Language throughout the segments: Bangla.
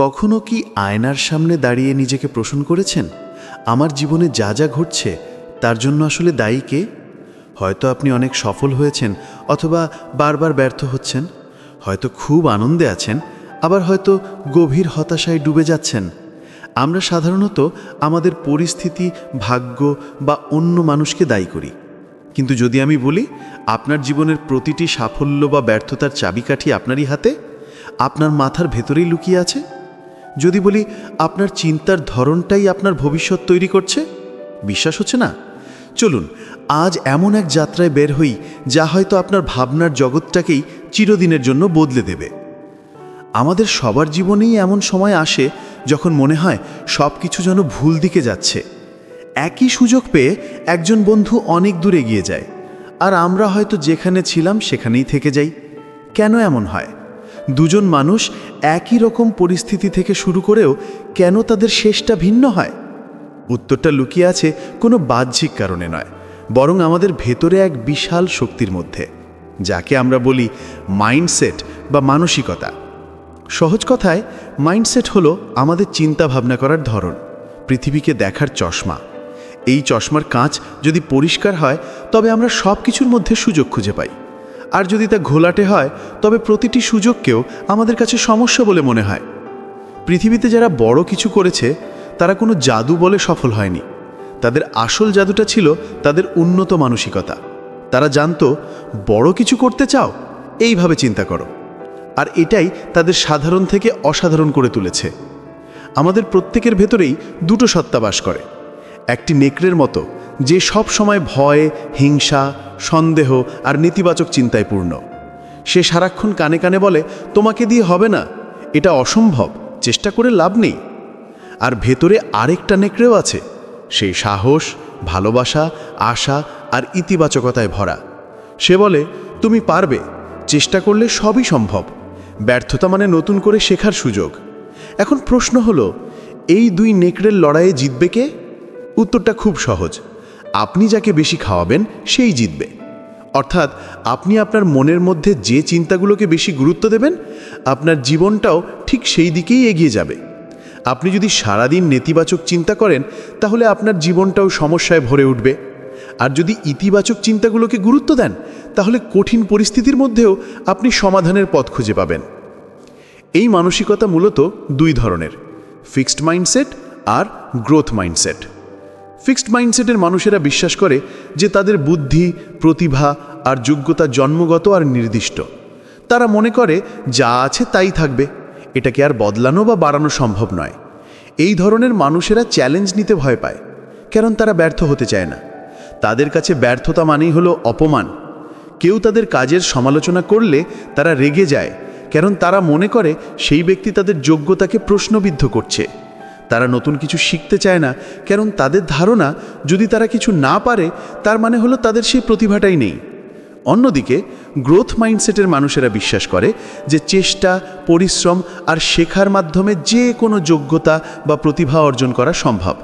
কখনো কি আয়নার সামনে দাঁড়িয়ে নিজেকে প্রশ্ন করেছেন, আমার জীবনে যা যা ঘটছে তার জন্য আসলে দায়ী কে? হয়তো আপনি অনেক সফল হয়েছেন, অথবা বারবার ব্যর্থ হচ্ছেন। হয়তো খুব আনন্দে আছেন, আবার হয়তো গভীর হতাশায় ডুবে যাচ্ছেন। আমরা সাধারণত আমাদের পরিস্থিতি, ভাগ্য বা অন্য মানুষকে দায়ী করি। কিন্তু যদি আমি বলি, আপনার জীবনের প্রতিটি সাফল্য বা ব্যর্থতার চাবিকাঠি আপনারই হাতে, আপনার মাথার ভেতরেই লুকিয়ে আছে। যদি বলি, আপনার চিন্তার ধরনটাই আপনার ভবিষ্যৎ তৈরি করছে, বিশ্বাস হচ্ছে না? চলুন আজ এমন এক যাত্রায় বের হই যা হয়তো আপনার ভাবনার জগৎটাকেই চিরদিনের জন্য বদলে দেবে। আমাদের সবার জীবনেই এমন সময় আসে যখন মনে হয় সব কিছু যেন ভুল দিকে যাচ্ছে। একই সুযোগ পেয়ে একজন বন্ধু অনেক দূর এগিয়ে যায়, আর আমরা হয়তো যেখানে ছিলাম সেখানেই থেকে যাই। কেন এমন হয়? দুজন মানুষ একই রকম পরিস্থিতি থেকে শুরু করেও কেন তাদের শেষটা ভিন্ন হয়? উত্তরটা লুকিয়ে আছে কোনো বাহ্যিক কারণে নয়, বরং আমাদের ভেতরে এক বিশাল শক্তির মধ্যে, যাকে আমরা বলি মাইন্ডসেট বা মানসিকতা। সহজ কথায়, মাইন্ডসেট হলো আমাদের চিন্তা ভাবনা করার ধরন, পৃথিবীকে দেখার চশমা। এই চশমার কাঁচ যদি পরিষ্কার হয় তবে আমরা সব কিছুর মধ্যে সুযোগ খুঁজে পাই, আর যদি তা ঘোলাটে হয় তবে প্রতিটি সুযোগকেও আমাদের কাছে সমস্যা বলে মনে হয়। পৃথিবীতে যারা বড় কিছু করেছে তারা কোনো জাদু বলে সফল হয়নি। তাদের আসল জাদুটা ছিল তাদের উন্নত মানসিকতা। তারা জানতো, বড় কিছু করতে চাও, এইভাবে চিন্তা করো, আর এটাই তাদের সাধারণ থেকে অসাধারণ করে তুলেছে। আমাদের প্রত্যেকের ভেতরেই দুটো সত্তা বাস করে। একটি নেকড়ের মতো, যে সব সময় ভয়, হিংসা, সন্দেহ আর নেতিবাচক চিন্তায় পূর্ণ। সে সারাক্ষণ কানে কানে বলে, তোমাকে দিয়ে হবে না, এটা অসম্ভব, চেষ্টা করে লাভ নেই। আর ভেতরে আরেকটা নেকড়েও আছে, সেই সাহস, ভালোবাসা, আশা আর ইতিবাচকতায় ভরা। সে বলে, তুমি পারবে, চেষ্টা করলে সবই সম্ভব। ব্যর্থতা মানে নতুন করে শেখার সুযোগ। এখন প্রশ্ন হলো, এই দুই নেকড়ের লড়াইয়ে জিতবে কে? উত্তরটা খুব সহজ, আপনি যাকে বেশি খাওয়াবেন সেই জিতবে। অর্থাৎ আপনি আপনার মনের মধ্যে যে চিন্তাগুলোকে বেশি গুরুত্ব দেবেন, আপনার জীবনটাও ঠিক সেই দিকেই এগিয়ে যাবে। আপনি যদি সারাদিন নেতিবাচক চিন্তা করেন, তাহলে আপনার জীবনটাও সমস্যায় ভরে উঠবে। আর যদি ইতিবাচক চিন্তাগুলোকে গুরুত্ব দেন, তাহলে কঠিন পরিস্থিতির মধ্যেও আপনি সমাধানের পথ খুঁজে পাবেন। এই মানসিকতা মূলত দুই ধরনের, ফিক্সড মাইন্ডসেট আর গ্রোথ মাইন্ডসেট। ফিক্সড মাইন্ডসেটের মানুষেরা বিশ্বাস করে যে তাদের বুদ্ধি, প্রতিভা আর যোগ্যতা জন্মগত আর নির্দিষ্ট। তারা মনে করে যা আছে তাই থাকবে, এটাকে আর বদলানো বা বাড়ানো সম্ভব নয়। এই ধরনের মানুষেরা চ্যালেঞ্জ নিতে ভয় পায়, কারণ তারা ব্যর্থ হতে চায় না। তাদের কাছে ব্যর্থতা মানেই হলো অপমান। কেউ তাদের কাজের সমালোচনা করলে তারা রেগে যায়, কারণ তারা মনে করে সেই ব্যক্তি তাদের যোগ্যতাকে প্রশ্নবিদ্ধ করছে। তারা নতুন কিছু শিখতে চায় না, কারণ তাদের ধারণা যদি তারা কিছু না পারে তার মানে হলো তাদের সেই প্রতিভাটাই নেই। অন্যদিকে গ্রোথ মাইন্ডসেটের মানুষেরা বিশ্বাস করে যে চেষ্টা, পরিশ্রম আর শেখার মাধ্যমে যে কোনো যোগ্যতা বা প্রতিভা অর্জন করা সম্ভব।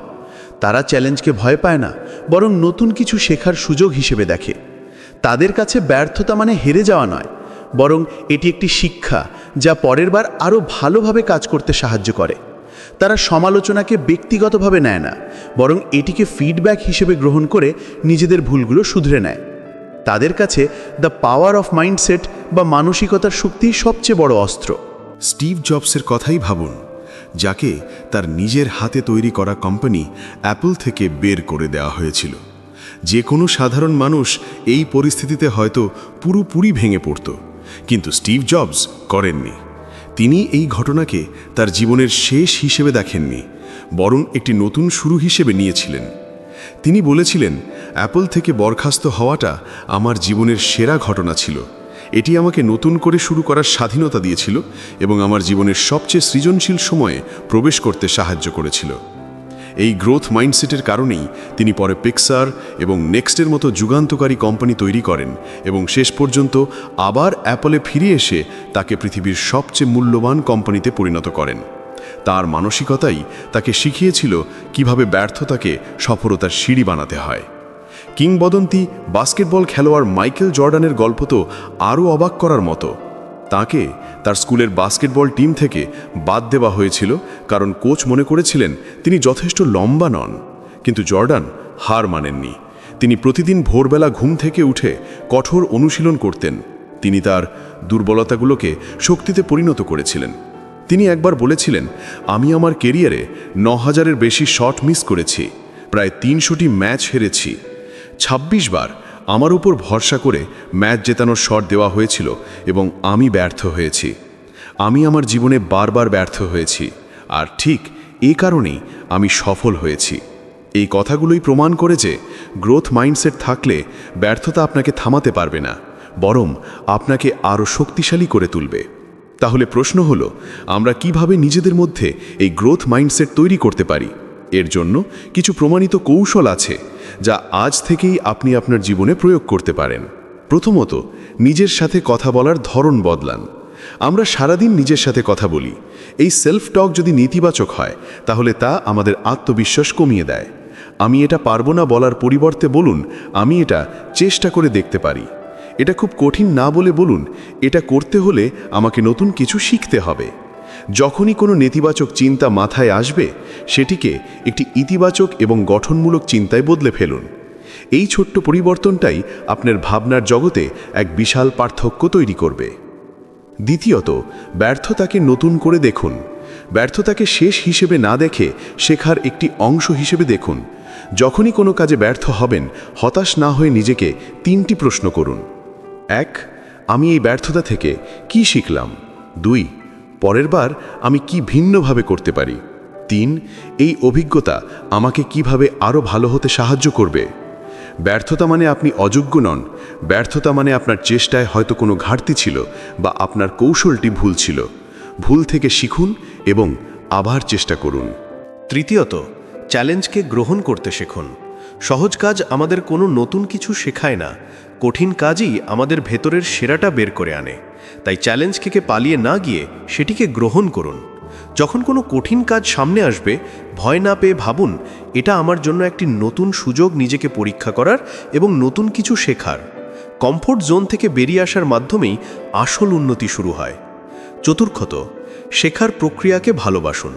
তারা চ্যালেঞ্জকে ভয় পায় না, বরং নতুন কিছু শেখার সুযোগ হিসেবে দেখে। তাদের কাছে ব্যর্থতা মানে হেরে যাওয়া নয়, বরং এটি একটি শিক্ষা যা পরের বার আরও ভালোভাবে কাজ করতে সাহায্য করে। তারা সমালোচনাকে ব্যক্তিগতভাবে নেয় না, বরং এটিকে ফিডব্যাক হিসেবে গ্রহণ করে নিজেদের ভুলগুলো শুধরে নেয়। তাদের কাছে দ্য পাওয়ার অফ মাইন্ডসেট বা মানসিকতার শক্তি সবচেয়ে বড় অস্ত্র। স্টিভ জবসের কথাই ভাবুন, যাকে তার নিজের হাতে তৈরি করা কোম্পানি অ্যাপল থেকে বের করে দেওয়া হয়েছিল। যে কোনো সাধারণ মানুষ এই পরিস্থিতিতে হয়তো পুরোপুরি ভেঙে পড়ত, কিন্তু স্টিভ জবস করেননি। তিনি এই ঘটনাকে তার জীবনের শেষ হিসেবে দেখেননি, বরং একটি নতুন শুরু হিসেবে নিয়েছিলেন। তিনি বলেছিলেন, অ্যাপল থেকে বরখাস্ত হওয়াটা আমার জীবনের সেরা ঘটনা ছিল। এটি আমাকে নতুন করে শুরু করার স্বাধীনতা দিয়েছিল এবং আমার জীবনের সবচেয়ে সৃজনশীল সময়ে প্রবেশ করতে সাহায্য করেছিল। এই গ্রোথ মাইন্ডসেটের কারণেই তিনি পরে পিক্সার এবং নেক্সটের মতো যুগান্তকারী কোম্পানি তৈরি করেন এবং শেষ পর্যন্ত আবার অ্যাপলে ফিরে এসে তাকে পৃথিবীর সবচেয়ে মূল্যবান কোম্পানিতে পরিণত করেন। তার মানসিকতাই তাকে শিখিয়েছিল কিভাবে ব্যর্থতাকে সফলতার সিঁড়ি বানাতে হয়। কিংবদন্তি বাস্কেটবল খেলোয়াড় মাইকেল জর্ডানের গল্প তো আরও অবাক করার মতো। তাকে তার স্কুলের বাস্কেটবল টিম থেকে বাদ দেওয়া হয়েছিল, কারণ কোচ মনে করেছিলেন তিনি যথেষ্ট লম্বা নন। কিন্তু জর্ডান হার মানেননি। তিনি প্রতিদিন ভোরবেলা ঘুম থেকে উঠে কঠোর অনুশীলন করতেন। তিনি তার দুর্বলতাগুলোকে শক্তিতে পরিণত করেছিলেন। তিনি একবার বলেছিলেন, আমি আমার কেরিয়ারে ৯,০০০-এর বেশি শট মিস করেছি, প্রায় ৩০০টি ম্যাচ হেরেছি। ২৬ বার আমার উপর ভরসা করে ম্যাচ জেতানোর শট দেওয়া হয়েছিল এবং আমি ব্যর্থ হয়েছি। আমি আমার জীবনে বারবার ব্যর্থ হয়েছি, আর ঠিক এই কারণেই আমি সফল হয়েছি। এই কথাগুলোই প্রমাণ করে যে গ্রোথ মাইন্ডসেট থাকলে ব্যর্থতা আপনাকে থামাতে পারবে না, বরং আপনাকে আরও শক্তিশালী করে তুলবে। তাহলে প্রশ্ন হলো, আমরা কিভাবে নিজেদের মধ্যে এই গ্রোথ মাইন্ডসেট তৈরি করতে পারি? এর জন্য কিছু প্রমাণিত কৌশল আছে যা আজ থেকেই আপনি আপনার জীবনে প্রয়োগ করতে পারেন। প্রথমত, নিজের সাথে কথা বলার ধরন বদলান। আমরা সারাদিন নিজের সাথে কথা বলি। এই সেলফ টক যদি নেতিবাচক হয়, তাহলে তা আমাদের আত্মবিশ্বাস কমিয়ে দেয়। আমি এটা পারবো না বলার পরিবর্তে বলুন, আমি এটা চেষ্টা করে দেখতে পারি। এটা খুব কঠিন না বলে বলুন, এটা করতে হলে আমাকে নতুন কিছু শিখতে হবে। যখনই কোনো নেতিবাচক চিন্তা মাথায় আসবে, সেটিকে একটি ইতিবাচক এবং গঠনমূলক চিন্তায় বদলে ফেলুন। এই ছোট্ট পরিবর্তনটাই আপনার ভাবনার জগতে এক বিশাল পার্থক্য তৈরি করবে। দ্বিতীয়ত, ব্যর্থতাকে নতুন করে দেখুন। ব্যর্থতাকে শেষ হিসেবে না দেখে শেখার একটি অংশ হিসেবে দেখুন। যখনই কোনো কাজে ব্যর্থ হবেন, হতাশ না হয়ে নিজেকে 3টি প্রশ্ন করুন। 1, আমি এই ব্যর্থতা থেকে কি শিখলাম? 2, পরের বার আমি কি ভিন্নভাবে করতে পারি? 3, এই অভিজ্ঞতা আমাকে কিভাবে আরও ভালো হতে সাহায্য করবে? ব্যর্থতা মানে আপনি অযোগ্য নন। ব্যর্থতা মানে আপনার চেষ্টায় হয়তো কোনো ঘাটতি ছিল বা আপনার কৌশলটি ভুল ছিল। ভুল থেকে শিখুন এবং আবার চেষ্টা করুন। তৃতীয়ত, চ্যালেঞ্জকে গ্রহণ করতে শিখুন। সহজ কাজ আমাদের কোনো নতুন কিছু শেখায় না, কঠিন কাজই আমাদের ভেতরের সেরাটা বের করে আনে। তাই চ্যালেঞ্জ থেকে পালিয়ে না গিয়ে সেটিকে গ্রহণ করুন। যখন কোনো কঠিন কাজ সামনে আসবে, ভয় না পেয়ে ভাবুন, এটা আমার জন্য একটি নতুন সুযোগ নিজেকে পরীক্ষা করার এবং নতুন কিছু শেখার। কমফোর্ট জোন থেকে বেরিয়ে আসার মাধ্যমেই আসল উন্নতি শুরু হয়। চতুর্থত, শেখার প্রক্রিয়াকে ভালোবাসুন।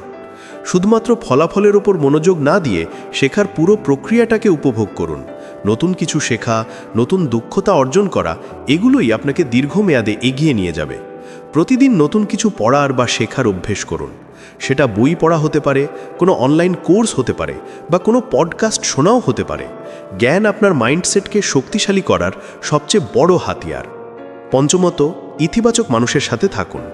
শুধুমাত্র ফলাফলের ওপর মনোযোগ না দিয়ে শেখার পুরো প্রক্রিয়াটাকে উপভোগ করুন। নতুন কিছু শেখা, নতুন দক্ষতা অর্জন করা, এগুলোই আপনাকে দীর্ঘমেয়াদে এগিয়ে নিয়ে যাবে। প্রতিদিন নতুন কিছু পড়ার বা শেখার অভ্যেস করুন। সেটা বই পড়া হতে পারে, কোনো অনলাইন কোর্স হতে পারে, বা কোনো পডকাস্ট শোনাও হতে পারে। জ্ঞান আপনার মাইন্ডসেটকে শক্তিশালী করার সবচেয়ে বড় হাতিয়ার। পঞ্চমত, ইতিবাচক মানুষের সাথে থাকুন।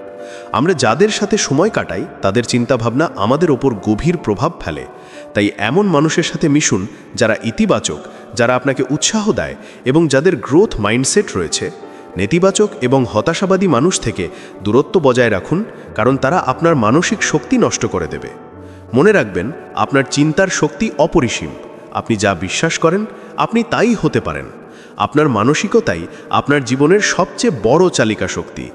আমরা যাদের সাথে সময় কাটাই, তাদের চিন্তাভাবনা আমাদের ওপর গভীর প্রভাব ফেলে। তাই এমন মানুষের সাথে মিশুন যারা ইতিবাচক, যারা আপনাকে উৎসাহ দেয় এবং যাদের গ্রোথ মাইন্ডসেট রয়েছে। নেতিবাচক এবং হতাশাবাদী মানুষ থেকে দূরত্ব বজায় রাখুন, কারণ তারা আপনার মানসিক শক্তি নষ্ট করে দেবে। মনে রাখবেন, আপনার চিন্তার শক্তি অপরিসীম। আপনি যা বিশ্বাস করেন, আপনি তাই হতে পারেন। আপনার মানসিকতাই আপনার জীবনের সবচেয়ে বড় চালিকা শক্তি।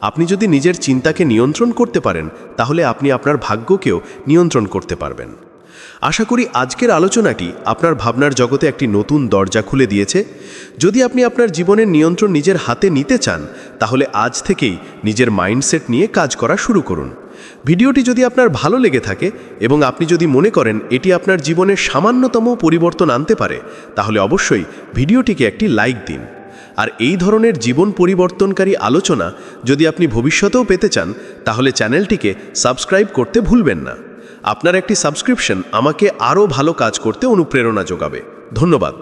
আপনি যদি নিজের চিন্তাকে নিয়ন্ত্রণ করতে পারেন, তাহলে আপনি আপনার ভাগ্যকেও নিয়ন্ত্রণ করতে পারবেন। আশা করি আজকের আলোচনাটি আপনার ভাবনার জগতে একটি নতুন দরজা খুলে দিয়েছে। যদি আপনি আপনার জীবনের নিয়ন্ত্রণ নিজের হাতে নিতে চান, তাহলে আজ থেকেই নিজের মাইন্ডসেট নিয়ে কাজ করা শুরু করুন। ভিডিওটি যদি আপনার ভালো লেগে থাকে এবং আপনি যদি মনে করেন এটি আপনার জীবনের সামান্যতম পরিবর্তন আনতে পারে, তাহলে অবশ্যই ভিডিওটিকে একটি লাইক দিন। আর এই ধরনের জীবন পরিবর্তনকারী আলোচনা যদি আপনি ভবিষ্যতেও পেতে চান, তাহলে চ্যানেলটিকে সাবস্ক্রাইব করতে ভুলবেন না। আপনার একটি সাবস্ক্রিপশন আমাকে আরও ভালো কাজ করতে অনুপ্রেরণা যোগাবে। ধন্যবাদ।